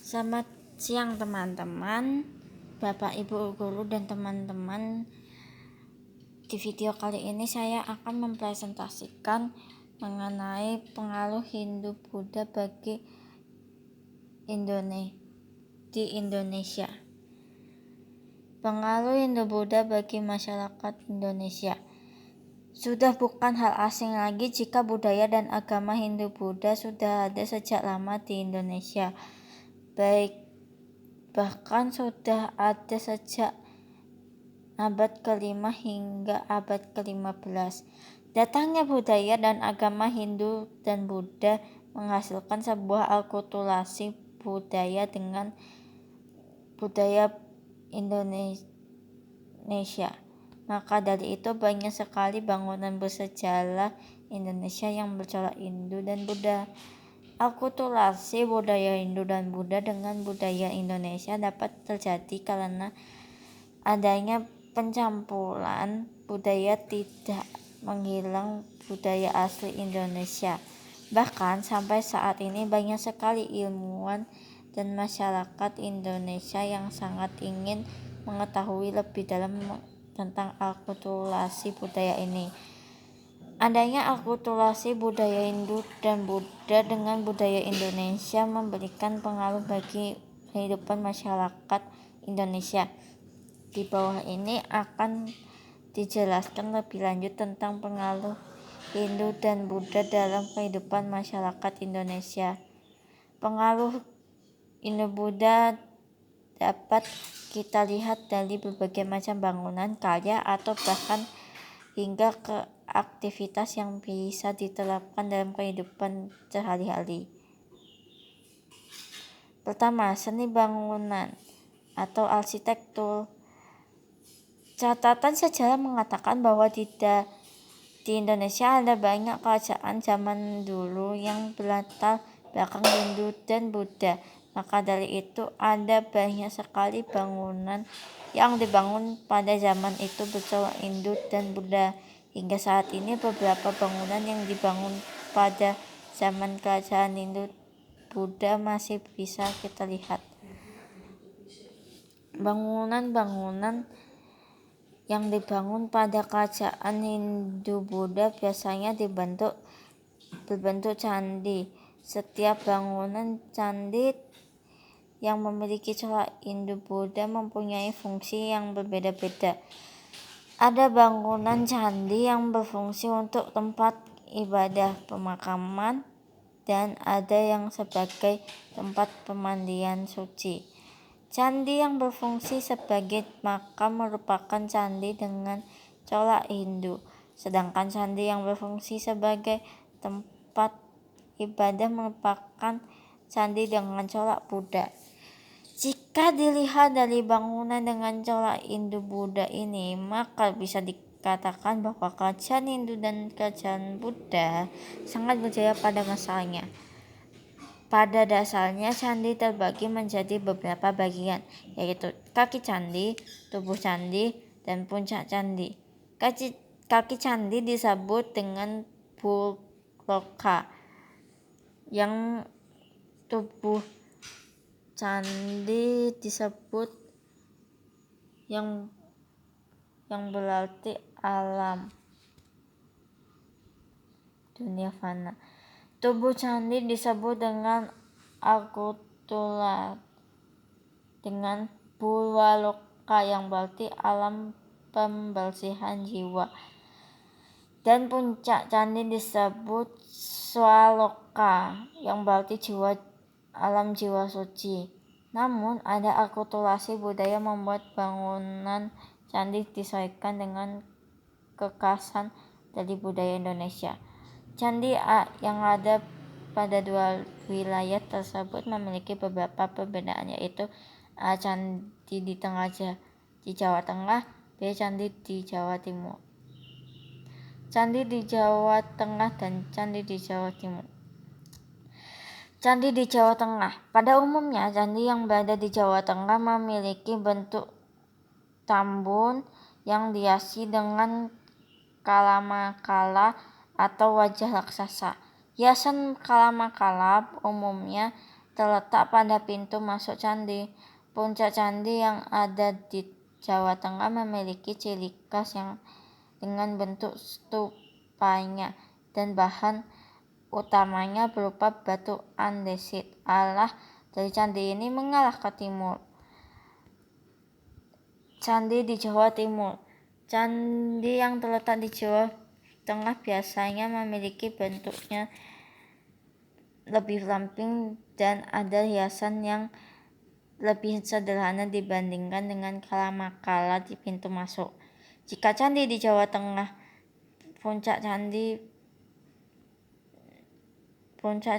Selamat siang teman-teman, Bapak Ibu guru dan teman-teman. Di video kali ini saya akan mempresentasikan mengenai pengaruh Hindu-Buddha di Indonesia. Pengaruh Hindu-Buddha bagi masyarakat Indonesia. Sudah bukan hal asing lagi jika budaya dan agama Hindu-Buddha sudah ada sejak lama di Indonesia. Bahkan sudah ada sejak abad ke-5 hingga abad ke-15. Datangnya budaya dan agama Hindu dan Buddha menghasilkan sebuah akulturasi budaya dengan budaya Indonesia. Maka dari itu banyak sekali bangunan bersejarah Indonesia yang bercorak Hindu dan Buddha. Akulturasi budaya Hindu dan Buddha dengan budaya Indonesia dapat terjadi karena adanya pencampuran budaya, tidak menghilang budaya asli Indonesia. Bahkan sampai saat ini banyak sekali ilmuwan dan masyarakat Indonesia yang sangat ingin mengetahui lebih dalam tentang akulturasi budaya ini. Adanya akulturasi budaya Hindu dan Buddha dengan budaya Indonesia memberikan pengaruh bagi kehidupan masyarakat Indonesia. Di bawah ini akan dijelaskan lebih lanjut tentang pengaruh Hindu dan Buddha dalam kehidupan masyarakat Indonesia. Pengaruh Hindu-Buddha dapat kita lihat dari berbagai macam bangunan, karya, atau bahkan hingga ke aktivitas yang bisa diterapkan dalam kehidupan sehari-hari. Pertama, seni bangunan atau arsitektur. Catatan sejarah mengatakan bahwa di Indonesia ada banyak kerajaan zaman dulu yang berlatar belakang Hindu dan Buddha. Maka dari itu ada banyak sekali bangunan yang dibangun pada zaman itu bercorak Hindu dan Buddha. Hingga saat ini beberapa bangunan yang dibangun pada zaman kerajaan Hindu Buddha masih bisa kita lihat. Bangunan-bangunan yang dibangun pada kerajaan Hindu-Buddha biasanya berbentuk candi. Setiap bangunan candi yang memiliki corak Hindu-Buddha mempunyai fungsi yang berbeda-beda. Ada bangunan candi yang berfungsi untuk tempat ibadah pemakaman, dan ada yang sebagai tempat pemandian suci. Candi yang berfungsi sebagai makam merupakan candi dengan corak Hindu, sedangkan candi yang berfungsi sebagai tempat ibadah merupakan candi dengan corak Buddha. Jika dilihat dari bangunan dengan corak Hindu-Buddha ini, maka bisa dikatakan bahwa kerajaan Hindu dan kerajaan Buddha sangat berjaya pada masanya. Pada dasarnya, candi terbagi menjadi beberapa bagian, yaitu kaki candi, tubuh candi, dan puncak candi. Kaki candi disebut dengan buloka, yang tubuh candi disebut yang berarti alam dunia fana. Tubuh candi disebut dengan Agutula, dengan Bulwaloka yang berarti alam pembersihan jiwa, dan puncak candi disebut Swaloka yang berarti alam jiwa suci. Namun ada akulturasi budaya membuat bangunan candi disesuaikan dengan kekhasan dari budaya Indonesia. Candi yang ada pada dua wilayah tersebut memiliki beberapa perbedaan, yaitu A. Candi di Jawa Tengah, B. Candi di Jawa Timur. Candi di Jawa Tengah dan candi di Jawa Timur. Candi di Jawa Tengah. Pada umumnya, candi yang berada di Jawa Tengah memiliki bentuk tambun yang dihiasi dengan kala-makala atau wajah raksasa. Hiasan kala-makala umumnya terletak pada pintu masuk candi. Puncak candi yang ada di Jawa Tengah memiliki ciri khas yang dengan bentuk stupanya dan bahan utamanya berupa batu andesit. Allah dari candi ini mengarah ke timur. Candi di Jawa Timur. Candi yang terletak di Jawa Tengah biasanya memiliki bentuknya lebih ramping dan ada hiasan yang lebih sederhana dibandingkan dengan kala di pintu masuk. Jika candi di Jawa Tengah puncak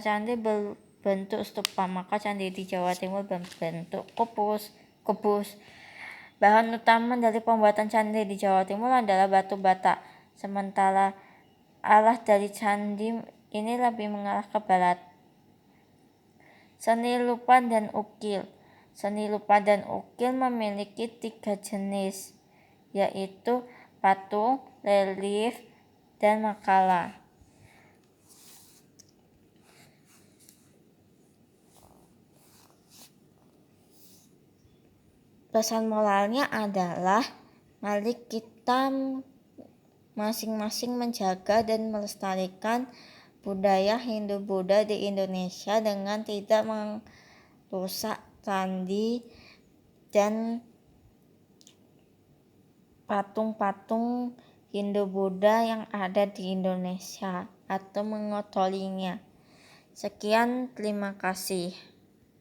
candi berbentuk stupa, maka candi di Jawa Timur berbentuk kubus. Bahan utama dari pembuatan candi di Jawa Timur adalah batu bata, sementara arah dari candi ini lebih mengarah ke barat. Seni lupa dan ukir. Seni lupa dan ukir memiliki 3 jenis, yaitu patung, relief, dan makalah. Pesan moralnya adalah mari kita masing-masing menjaga dan melestarikan budaya Hindu-Buddha di Indonesia dengan tidak merusak candi dan patung-patung Hindu-Buddha yang ada di Indonesia atau mengotorinya. Sekian, terima kasih.